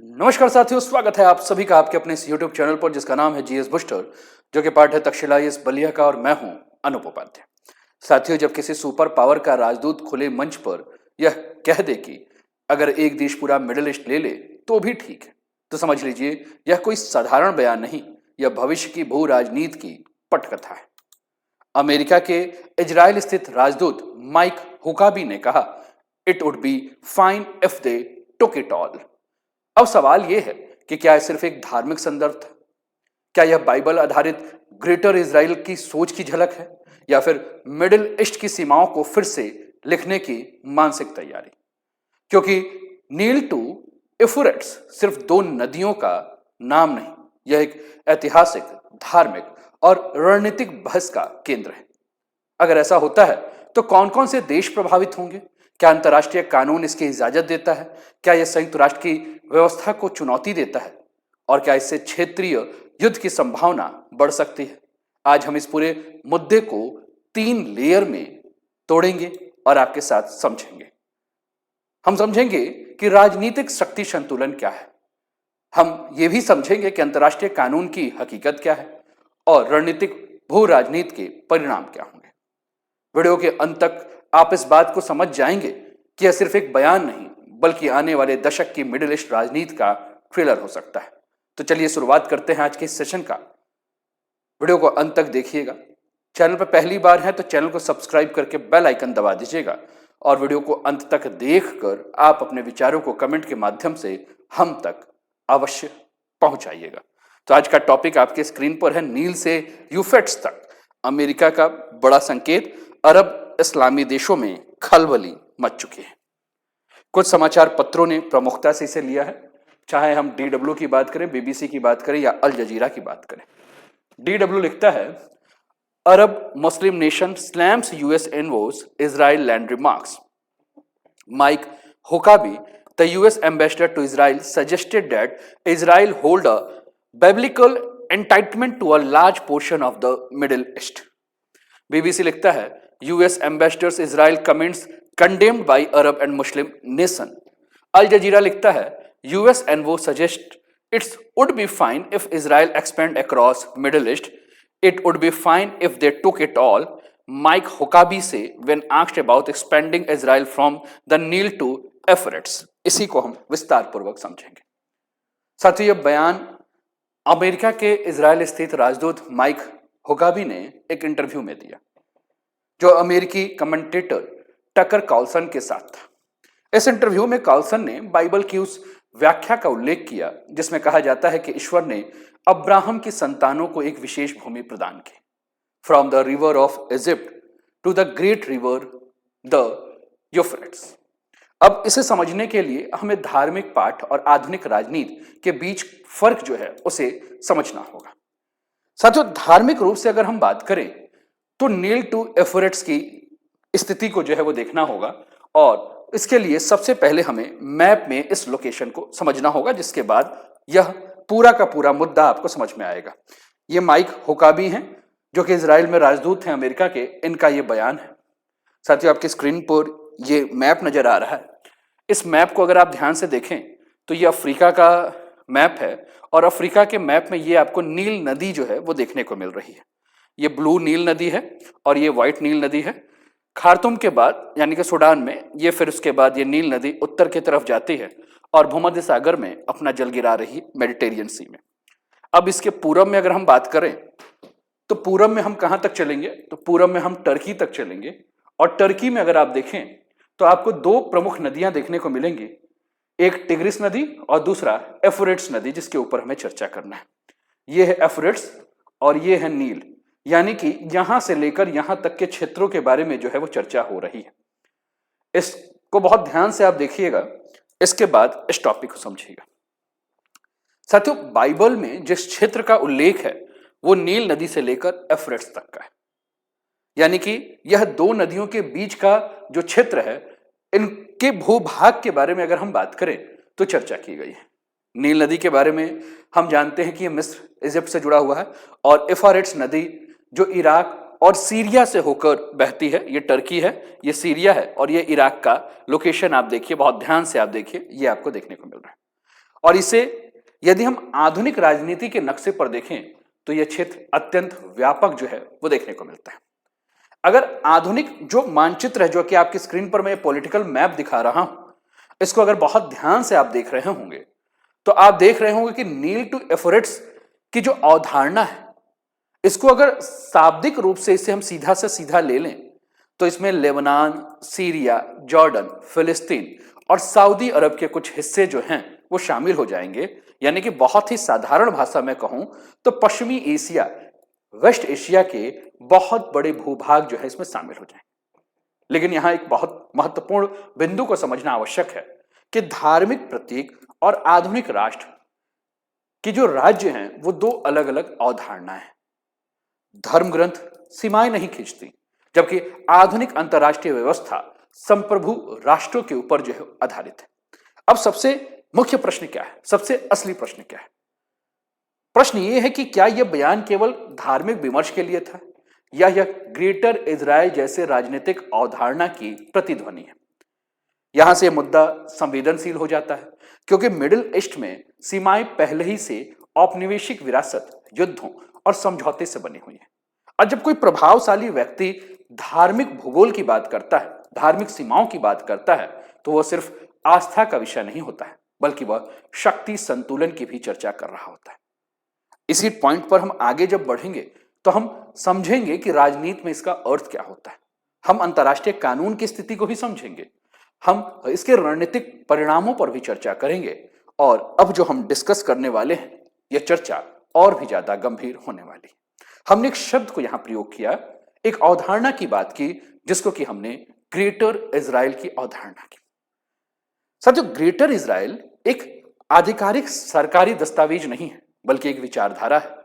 नमस्कार साथियों, स्वागत है आप सभी का आपके अपने इस YouTube चैनल पर जिसका नाम है जीएस बूस्टर, जो कि पार्ट है तक्षशिला आईएएस बलिया का और मैं हूं अनूप उपाध्याय। साथियों, जब किसी सुपर पावर का राजदूत खुले मंच पर यह कह दे कि अगर एक देश पूरा मिडिल ईस्ट ले ले तो भी ठीक है, तो समझ लीजिए यह कोई साधारण बयान नहीं, यह भविष्य की भू राजनीति की पटकथा है। अमेरिका के इजराइल स्थित राजदूत माइक हुकाबी ने कहा, it would be fine if they took it all. अब सवाल यह है कि क्या यह सिर्फ एक धार्मिक संदर्भ था? क्या यह बाइबल आधारित ग्रेटर इजराइल की सोच की झलक है, या फिर मिडिल ईस्ट की सीमाओं को फिर से लिखने की मानसिक तैयारी? क्योंकि नील टू यूफ्रेट्स सिर्फ दो नदियों का नाम नहीं, यह एक ऐतिहासिक, धार्मिक और रणनीतिक बहस का केंद्र है। अगर ऐसा होता है तो कौन कौन से देश प्रभावित होंगे? क्या अंतर्राष्ट्रीय कानून इसकी इजाजत देता है? क्या यह संयुक्त राष्ट्र की व्यवस्था को चुनौती देता है? और क्या इससे क्षेत्रीय युद्ध की संभावना बढ़ सकती है? आज हम इस पूरे मुद्दे को 3 लेयर में तोड़ेंगे और आपके साथ समझेंगे। हम समझेंगे कि राजनीतिक शक्ति संतुलन क्या है, हम ये भी समझेंगे कि अंतर्राष्ट्रीय कानून की हकीकत क्या है और रणनीतिक भू राजनीति के परिणाम क्या होंगे। वीडियो के अंत तक आप इस बात को समझ जाएंगे कि यह सिर्फ एक बयान नहीं, बल्कि आने वाले दशक की मिडिल ईस्ट राजनीति का ट्रेलर हो सकता है। तो चलिए शुरुआत करते हैं आज के इस सेशन का। वीडियो को अंत तक देखिएगा। चैनल पर पहली बार है तो चैनल को सब्सक्राइब करके बेल आइकन दबा दीजिएगा और वीडियो को अंत तक देखकर आप अपने विचारों को कमेंट के माध्यम से हम तक अवश्य पहुंचाइएगा। तो आज का टॉपिक आपके स्क्रीन पर है, नील से यूफ्रेट्स तक अमेरिका का बड़ा संकेत, अरब इस्लामी देशों में खलबली मच चुकी है। कुछ समाचार पत्रों ने प्रमुखता से इसे लिया है, चाहे हम DW की बात करें, BBC की बात करें या अल जजीरा की बात करें। DW लिखता है, Arab Muslim nation slams US envoy's Israel land remarks. Mike Huckabee, the US ambassador to Israel, suggested that Israel hold a biblical entitlement to a large portion of the Middle East. BBC लिखता है, US ambassadors Israel comments condemned by Arab and Muslim nation. Al Jazeera लिखता है, US envoy suggests it would be fine if Israel expand across Middle East. It would be fine if they took it all. Mike Huckabee say when asked about expanding Israel from the Nile to Euphrates. इसी को हम विस्तार पूर्वक समझेंगे। साथियों, यह बयान America के इजराइल स्थित राजदूत माइक हुकाबी ने एक इंटरव्यू में दिया, जो अमेरिकी कमेंटेटर टकर कार्लसन के साथ था। इस इंटरव्यू में कार्लसन ने बाइबल की उस व्याख्या का उल्लेख किया जिसमें कहा जाता है कि ईश्वर ने अब्राहम की संतानों को एक विशेष भूमि प्रदान की, from the river of Egypt to the great river the Euphrates. अब इसे समझने के लिए हमें धार्मिक पाठ और आधुनिक राजनीति के बीच फर्क जो है उसे समझना होगा। साथियों, धार्मिक रूप से अगर हम बात करें तो नील टू यूफ्रेट्स की स्थिति को जो है वो देखना होगा, और इसके लिए सबसे पहले हमें मैप में इस लोकेशन को समझना होगा, जिसके बाद यह पूरा का पूरा मुद्दा आपको समझ में आएगा। ये माइक हुकाबी हैं, जो कि इजराइल में राजदूत हैं अमेरिका के, इनका ये बयान है। साथियों, आपकी स्क्रीन पर ये मैप नजर आ रहा है। इस मैप को अगर आप ध्यान से देखें तो ये अफ्रीका का मैप है, और अफ्रीका के मैप में ये आपको नील नदी जो है वो देखने को मिल रही है। ये ब्लू नील नदी है और ये व्हाइट नील नदी है। खार्तूम के बाद यानी कि सूडान में ये, फिर उसके बाद ये नील नदी उत्तर की तरफ जाती है और भूमध्य सागर में अपना जल गिरा रही है, मेडिटेरियन सी में। अब इसके पूरब में अगर हम बात करें तो पूरब में हम कहां तक चलेंगे, तो पूरब में हम टर्की तक चलेंगे, और टर्की में अगर आप देखें तो आपको 2 प्रमुख नदियां देखने को मिलेंगी, एक टिग्रिस नदी और दूसरा यूफ्रेट्स नदी, जिसके ऊपर हमें चर्चा करना है। ये है यूफ्रेट्स और ये है नील, यानी कि यहां से लेकर यहां तक के क्षेत्रों के बारे में जो है वो चर्चा हो रही है। इसको बहुत ध्यान से आप देखिएगा, इसके बाद इस टॉपिक को समझिएगा। साथियों, बाइबल में जिस क्षेत्र का उल्लेख है वो नील नदी से लेकर यूफ्रेट्स तक का है, यानी कि यह 2 नदियों के बीच का जो क्षेत्र है, इनके भूभाग के बारे में अगर हम बात करें तो चर्चा की गई है। नील नदी के बारे में हम जानते हैं कि यह मिस्र, इजिप्ट से जुड़ा हुआ है, और यूफ्रेट्स नदी जो इराक और सीरिया से होकर बहती है, ये टर्की है, ये सीरिया है और ये इराक का लोकेशन आप देखिए, बहुत ध्यान से आप देखिए, ये आपको देखने को मिल रहा है। और इसे यदि हम आधुनिक राजनीति के नक्शे पर देखें तो यह क्षेत्र अत्यंत व्यापक जो है वो देखने को मिलता है। अगर आधुनिक जो मानचित्र है, जो कि आपकी स्क्रीन पर मैं पॉलिटिकल मैप दिखा रहा हूं, इसको अगर बहुत ध्यान से आप देख रहे होंगे तो आप देख रहे होंगे कि नील टू एफोरेट्स की जो अवधारणा है, इसको अगर शाब्दिक रूप से इसे हम सीधा से सीधा ले लें तो इसमें लेबनान, सीरिया, जॉर्डन, फिलिस्तीन और सऊदी अरब के कुछ हिस्से जो हैं वो शामिल हो जाएंगे। यानी कि बहुत ही साधारण भाषा में कहूं तो पश्चिमी एशिया, वेस्ट एशिया के बहुत बड़े भूभाग जो है इसमें शामिल हो जाएंगे। लेकिन यहां एक बहुत महत्वपूर्ण बिंदु को समझना आवश्यक है कि धार्मिक प्रतीक और आधुनिक राष्ट्र की जो राज्य हैं वो दो अलग अलग अवधारणाएं हैं। धर्म ग्रंथ सीमाएं नहीं खींचती, जबकि आधुनिक अंतरराष्ट्रीय व्यवस्था संप्रभु राष्ट्रों के ऊपर जो है आधारित है। अब सबसे मुख्य प्रश्न क्या है, सबसे असली प्रश्न क्या है? प्रश्न यह है कि क्या यह बयान केवल धार्मिक विमर्श के लिए था या यह ग्रेटर इजराइल जैसे राजनीतिक अवधारणा की प्रतिध्वनि है? यहां से मुद्दा संवेदनशील हो जाता है, क्योंकि मिडिल ईस्ट में सीमाएं पहले ही से औपनिवेशिक विरासत, युद्धों और समझौते से बनी हुई है। और जब कोई प्रभावशाली व्यक्ति धार्मिक भूगोल की बात करता है, धार्मिक सीमाओं की बात करता है, तो वह सिर्फ आस्था का विषय नहीं होता है, बल्कि वह शक्ति संतुलन की भी चर्चा कर रहा होता है। इसी पॉइंट पर हम आगे जब बढ़ेंगे तो हम समझेंगे कि राजनीति में इसका अर्थ क्या होता है। हम अंतर्राष्ट्रीय कानून की स्थिति को भी समझेंगे, हम इसके रणनीतिक परिणामों पर भी चर्चा करेंगे, और अब जो हम डिस्कस करने वाले हैं यह चर्चा और भी ज्यादा गंभीर होने वाली है। हमने एक शब्द को यहां प्रयोग किया, एक अवधारणा की बात की, जिसको कि हमने ग्रेटर इजराइल की अवधारणा की। साथियों, ग्रेटर इजराइल एक आधिकारिक सरकारी दस्तावेज नहीं है, बल्कि एक विचारधारा है।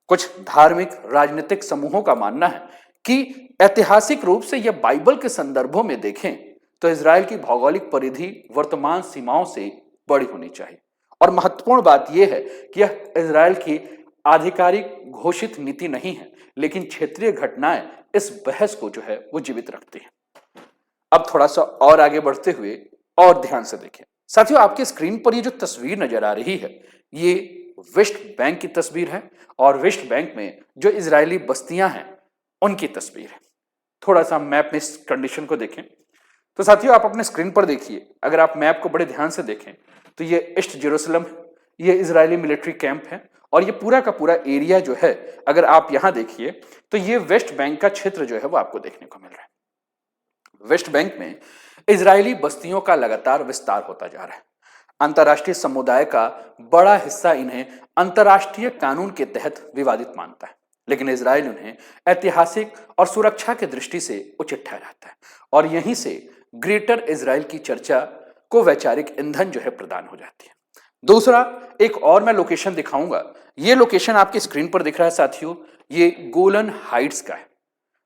कुछ धार्मिक राजनीतिक समूहों का मानना है कि ऐतिहासिक रूप से यह बाइबल के संदर्भों में देखें तो इजराइल की भौगोलिक परिधि वर्तमान सीमाओं से बड़ी होनी चाहिए। और महत्वपूर्ण बात यह है कि यह इजराइल की आधिकारिक घोषित नीति नहीं है, लेकिन क्षेत्रीय घटनाएं इस बहस को जो है वो जीवित रखती हैं। अब थोड़ा सा और आगे बढ़ते हुए और ध्यान से देखें। साथियों, आपके स्क्रीन पर ये जो तस्वीर नजर आ रही है, ये वेस्ट बैंक की तस्वीर है, और वेस्ट बैंक में जो इजरायली बस्तियां हैं उनकी तस्वीर है। थोड़ा सा मैप में इस कंडीशन को देखें तो साथियों, आप अपने स्क्रीन पर देखिए, अगर आप मैप को बड़े ध्यान से देखें तो ये ईस्ट जेरूसलम, ये इजरायली मिलिट्री कैंप है, और ये पूरा का पूरा एरिया जो है, अगर आप यहां देखिए तो ये वेस्ट बैंक का क्षेत्र जो है वो आपको देखने को मिल रहा है। वेस्ट बैंक में इजरायली बस्तियों का लगातार विस्तार होता जा रहा है। अंतर्राष्ट्रीय समुदाय का बड़ा हिस्सा इन्हें अंतर्राष्ट्रीय कानून के तहत विवादित मानता है, लेकिन इजराइल उन्हें ऐतिहासिक और सुरक्षा की दृष्टि से उचित ठहराता है, और यहीं से ग्रेटर इजराइल की चर्चा को वैचारिक ईंधन जो है प्रदान हो जाती है। दूसरा, एक और मैं लोकेशन दिखाऊंगा। ये लोकेशन आपकी स्क्रीन पर दिख रहा है साथियों, ये गोलन हाइट्स का है।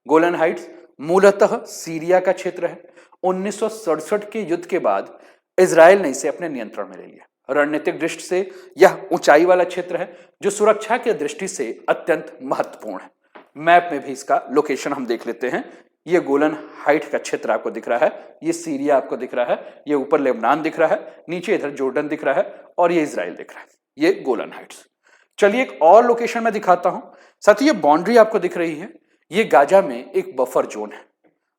गोलन हाइट्स मूलतः सीरिया का क्षेत्र है। 1967 के युद्ध के बाद इजराइल ने इसे अपने नियंत्रण में ले लिया। रणनीतिक दृष्टि से यह ऊंचाई वाला क्षेत्र है जो सुरक्षा की दृष्टि से अत्यंत महत्वपूर्ण है। मैप में भी इसका लोकेशन हम देख लेते हैं। ये गोलन हाइट का क्षेत्र आपको दिख रहा है, ये सीरिया आपको दिख रहा है, ये ऊपर लेबनान दिख रहा है, नीचे इधर जॉर्डन दिख रहा है, और ये इजराइल दिख रहा है, ये गोलन हाइट्स। चलिए एक और लोकेशन में दिखाता हूं। साथियों, ये बाउंड्री आपको दिख रही है, ये गाजा में एक बफर जोन है।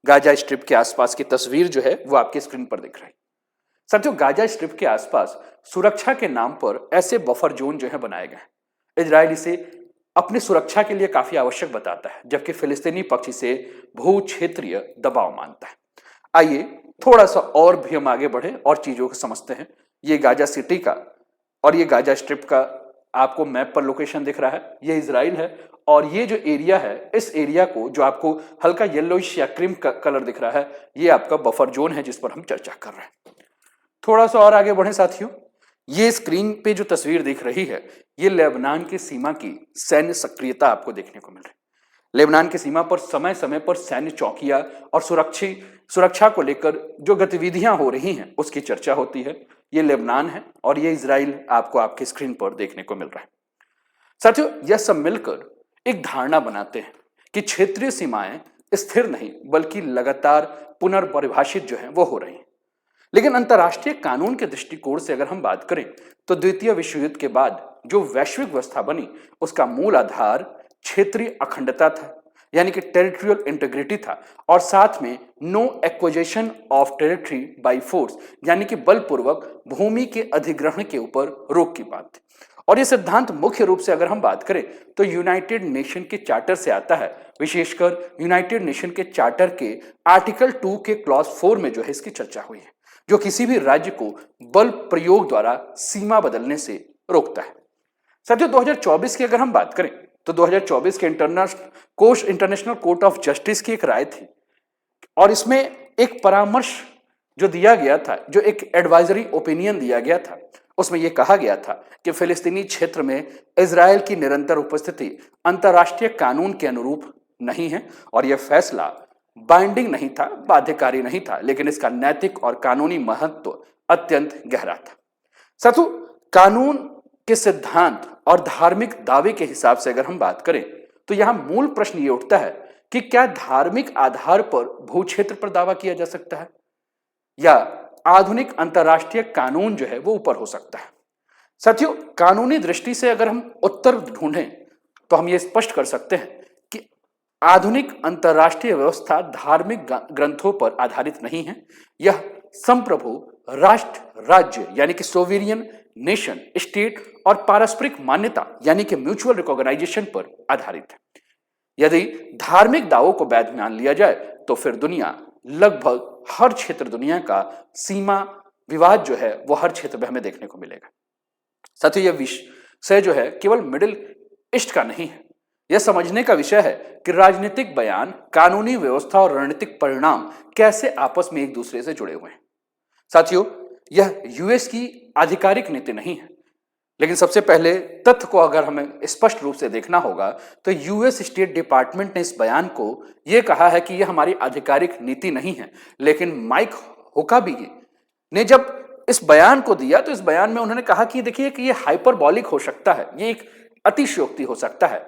गाजा स्ट्रिप के आसपास की तस्वीर जो है वो आपके स्क्रीन पर दिख रही है। साथियों, गाजा स्ट्रिप के आसपास सुरक्षा के नाम पर ऐसे बफर जोन जो है बनाए गए हैं। इजराइल इसे अपनी सुरक्षा के लिए काफी आवश्यक बताता है, जबकि फिलिस्तीनी पक्ष इसे भू क्षेत्रीय दबाव मानता है। आइए थोड़ा सा और भी हम आगे बढ़े और चीजों को समझते हैं। ये गाजा सिटी का और ये गाजा स्ट्रिप का आपको मैप पर लोकेशन दिख रहा है, ये इजराइल है, और ये जो एरिया है, इस एरिया को जो आपको हल्का येलोइश या क्रीम का कलर दिख रहा है, ये आपका बफर जोन है जिस पर हम चर्चा कर रहे हैं। थोड़ा सा और आगे बढ़े साथियों, ये स्क्रीन पे जो तस्वीर दिख रही है, ये लेबनान की सीमा की सैन्य सक्रियता आपको देखने को मिल रही है। लेबनान की सीमा पर समय समय पर सैन्य चौकियां और सुरक्षा को लेकर जो गतिविधियां हो रही हैं उसकी चर्चा होती है। ये लेबनान है और ये इजराइल आपको आपके स्क्रीन पर देखने को मिल रहा है। साथियों, यह सब मिलकर एक धारणा बनाते हैं कि क्षेत्रीय सीमाएं स्थिर नहीं बल्कि लगातार पुनर्परिभाषित जो है वो हो रही हैं। लेकिन अंतर्राष्ट्रीय कानून के दृष्टिकोण से अगर हम बात करें तो द्वितीय विश्व युद्ध के बाद जो वैश्विक व्यवस्था बनी उसका मूल आधार क्षेत्रीय अखंडता था, यानी कि टेरिटोरियल इंटीग्रिटी था, और साथ में no acquisition of territory by force, यानी कि बलपूर्वक भूमि के अधिग्रहण के ऊपर रोक की बात थी। और यह सिद्धांत मुख्य रूप से अगर हम बात करें तो यूनाइटेड नेशन के चार्टर से आता है, विशेषकर यूनाइटेड नेशन के चार्टर के आर्टिकल 2 के क्लॉज 4 में जो है इसकी चर्चा हुई है, जो किसी भी राज्य को बल प्रयोग द्वारा सीमा बदलने से रोकता है। साथियों, 2024 की अगर हम बात करें तो 2024 के इंटरनेशनल कोर्ट ऑफ जस्टिस की एक राय थी, और इसमें एक परामर्श जो दिया गया था, जो एक एडवाइजरी ओपिनियन दिया गया था, उसमें यह कहा गया था कि फिलिस्तीनी क्षेत्र में इजरायल की निरंतर उपस्थिति अंतर्राष्ट्रीय कानून के अनुरूप नहीं है, और यह फैसला बाइंडिंग नहीं था, बाध्यकारी नहीं था, लेकिन इसका नैतिक और कानूनी महत्व अत्यंत गहरा था। साथियों, कानून के सिद्धांत और धार्मिक दावे के हिसाब से अगर हम बात करें तो यहां मूल प्रश्न ये उठता है कि क्या धार्मिक आधार पर भू क्षेत्र पर दावा किया जा सकता है, या आधुनिक अंतर्राष्ट्रीय कानून जो है वो ऊपर हो सकता है। साथियों, कानूनी दृष्टि से अगर हम उत्तर ढूंढें तो हम ये स्पष्ट कर सकते हैं कि आधुनिक अंतर्राष्ट्रीय व्यवस्था धार्मिक ग्रंथों पर आधारित नहीं है, यह संप्रभु राष्ट्र राज्य यानी कि सोवेरियन नेशन स्टेट और पारस्परिक मान्यता यानी कि म्यूचुअल रिकॉग्नाइजेशन पर आधारित है। यदि धार्मिक दावों को वैध मान लिया जाए तो फिर दुनिया लगभग हर क्षेत्र, दुनिया का सीमा विवाद जो है वो हर क्षेत्र में हमें देखने को मिलेगा। साथियों, यह विषय जो है केवल मिडिल ईस्ट का नहीं है, यह समझने का विषय है कि राजनीतिक बयान, कानूनी व्यवस्था और रणनीतिक परिणाम कैसे आपस में एक दूसरे से जुड़े हुए हैं। साथियों, यह यूएस की आधिकारिक नीति नहीं है, लेकिन सबसे पहले तथ्य को अगर हमें स्पष्ट रूप से देखना होगा तो यूएस स्टेट डिपार्टमेंट ने इस बयान को यह कहा है कि यह हमारी आधिकारिक नीति नहीं है, लेकिन माइक हुकैबी ने जब इस बयान को दिया तो इस बयान में उन्होंने कहा कि देखिए कि यह हाइपरबॉलिक हो सकता है, ये एक अतिशयोक्ति हो सकता है।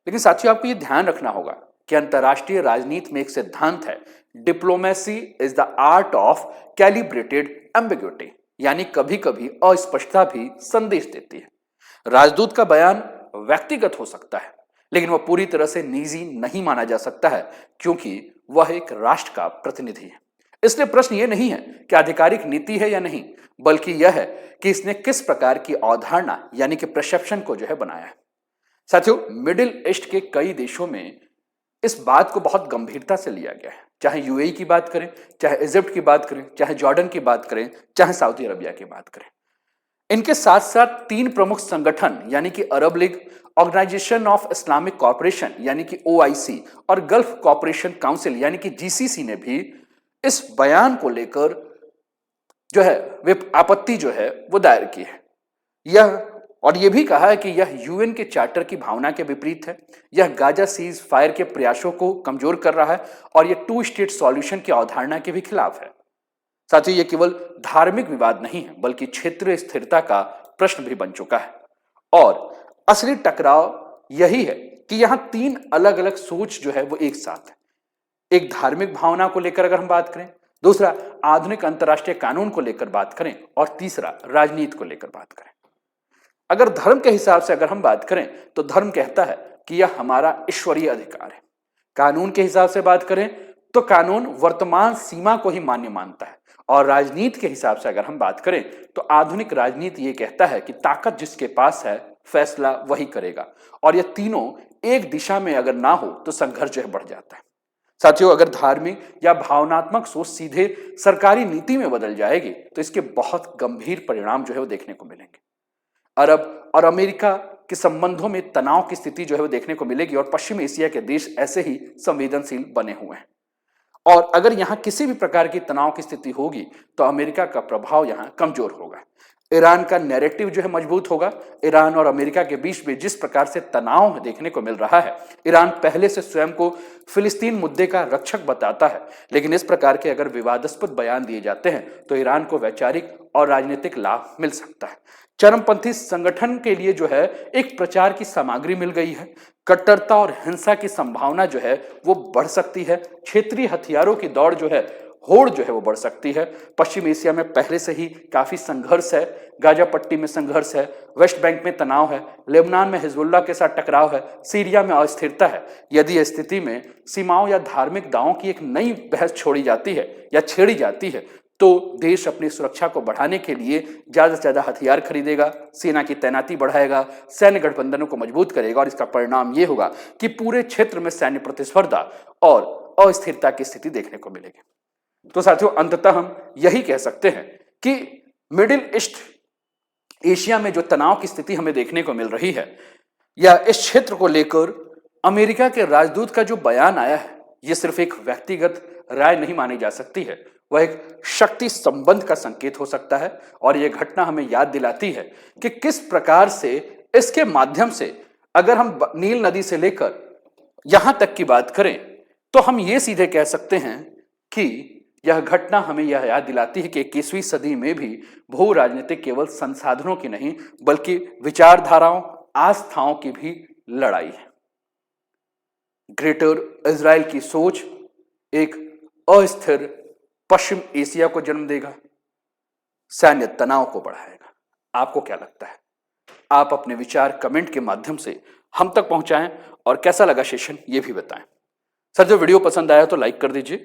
लेकिन साथियों, आपको यह ध्यान रखना होगा कि अंतर्राष्ट्रीय राजनीति में एक सिद्धांत है, diplomacy is the art of calibrated ambiguity, यानी कभी कभी अस्पष्टता भी संदेश देती है। राजदूत का बयान व्यक्तिगत हो सकता है, लेकिन वह पूरी तरह से निजी नहीं माना जा सकता है, क्योंकि वह एक राष्ट्र का प्रतिनिधि है। इसलिए प्रश्न यह नहीं है कि आधिकारिक नीति है या नहीं, बल्कि यह है कि इसने किस प्रकार की अवधारणा यानी कि परसेप्शन को जो है बनाया है। साथियों, मिडिल ईस्ट के कई देशों में इस बात को बहुत गंभीरता से लिया गया है, चाहे यूएई की बात करें, चाहे इजिप्ट की बात करें, चाहे जॉर्डन की बात करें, चाहे सऊदी अरबिया की बात करें। इनके साथ साथ 3 प्रमुख संगठन यानी कि Arab League, organisation of Islamic corporation यानी कि ओआईसी और गल्फ कॉर्पोरेशन काउंसिल यानी कि जीसीसी ने भी इस बयान को लेकर जो है वे आपत्ति जो है वो दायर की है। यह भी कहा है कि यह यूएन के चार्टर की भावना के विपरीत है, यह गाजा सीज फायर के प्रयासों को कमजोर कर रहा है और यह 2 स्टेट सॉल्यूशन की अवधारणा के भी खिलाफ है। साथियों, यह केवल धार्मिक विवाद नहीं है, बल्कि क्षेत्रीय स्थिरता का प्रश्न भी बन चुका है। और असली टकराव यही है कि यहां 3 अलग अलग सोच जो है वो एक साथ है। एक धार्मिक भावना को लेकर अगर हम बात करें, दूसरा आधुनिक अंतर्राष्ट्रीय कानून को लेकर बात करें, और तीसरा राजनीति को लेकर बात करें। अगर धर्म के हिसाब से अगर हम बात करें तो धर्म कहता है कि यह हमारा ईश्वरीय अधिकार है। कानून के हिसाब से बात करें तो कानून वर्तमान सीमा को ही मान्य मानता है, और राजनीति के हिसाब से अगर हम बात करें तो आधुनिक राजनीति ये कहता है कि ताकत जिसके पास है फैसला वही करेगा, और यह तीनों एक दिशा में अगर ना हो तो संघर्ष जो है बढ़ जाता है। साथियों, अगर धार्मिक या भावनात्मक सोच सीधे सरकारी नीति में बदल जाएगी तो इसके बहुत गंभीर परिणाम जो है वो देखने को मिलेंगे। अरब और अमेरिका के संबंधों में तनाव की स्थिति जो है वो देखने को मिलेगी, और पश्चिम एशिया के देश ऐसे ही संवेदनशील बने हुए हैं। और अगर यहां किसी भी प्रकार की तनाव की स्थिति होगी तो अमेरिका का प्रभाव यहां कमजोर होगा। ईरान का नैरेटिव जो है मजबूत होगा। ईरान और अमेरिका के बीच में जिस प्रकार से तनाव देखने को मिल रहा है, ईरान पहले से स्वयं को फिलिस्तीन मुद्दे का रक्षक बताता है, लेकिन इस प्रकार के अगर विवादास्पद बयान दिए जाते हैं तो ईरान को वैचारिक और राजनीतिक लाभ मिल सकता है। चरमपंथी संगठन के लिए जो है एक प्रचार की सामग्री मिल गई है। कट्टरता और हिंसा की संभावना जो है वो बढ़ सकती है। क्षेत्रीय हथियारों की दौड़ जो है होड़ जो है वो बढ़ सकती है। पश्चिम एशिया में पहले से ही काफी संघर्ष है, गाजा पट्टी में संघर्ष है, वेस्ट बैंक में तनाव है, लेबनान में हिजबुल्लाह के साथ टकराव है, सीरिया में अस्थिरता है। यदि इस स्थिति में सीमाओं या धार्मिक दावों की एक नई बहस छोड़ी जाती है या छेड़ी जाती है तो देश अपनी सुरक्षा को बढ़ाने के लिए ज्यादा से ज्यादा हथियार खरीदेगा, सेना की तैनाती बढ़ाएगा, सैन्य गठबंधनों को मजबूत करेगा और इसका परिणाम यह होगा कि पूरे क्षेत्र में सैन्य प्रतिस्पर्धा और अस्थिरता की स्थिति देखने को मिलेगी। तो साथियों, अंततः हम यही कह सकते हैं कि मिडिल ईस्ट एशिया में जो तनाव की स्थिति हमें देखने को मिल रही है या इस क्षेत्र को लेकर अमेरिका के राजदूत का जो बयान आया है, यह सिर्फ एक व्यक्तिगत राय नहीं मानी जा सकती है, वह एक शक्ति संबंध का संकेत हो सकता है। और यह घटना हमें याद दिलाती है कि किस प्रकार से इसके माध्यम से अगर हम नील नदी से लेकर यहां तक की बात करें तो हम ये सीधे कह सकते हैं कि यह घटना हमें यह याद दिलाती है कि 21वीं सदी में भी भू राजनीतिक केवल संसाधनों की नहीं बल्कि विचारधाराओं, आस्थाओं की भी लड़ाई है। ग्रेटर इजराइल की सोच एक अस्थिर पश्चिम एशिया को जन्म देगा, सैन्य तनाव को बढ़ाएगा। आपको क्या लगता है? आप अपने विचार कमेंट के माध्यम से हम तक पहुंचाएं और कैसा लगा सेशन ये भी बताएं। सर, जो वीडियो पसंद आया तो लाइक कर दीजिए,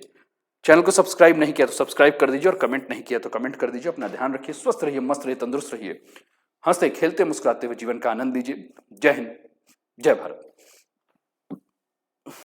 चैनल को सब्सक्राइब नहीं किया तो सब्सक्राइब कर दीजिए और कमेंट नहीं किया तो कमेंट कर दीजिए। अपना ध्यान रखिए, स्वस्थ रहिए, मस्त रहिए, तंदुरुस्त रहिए, हंसते खेलते मुस्कुराते हुए जीवन का आनंद लीजिए। जय हिंद, जय भारत।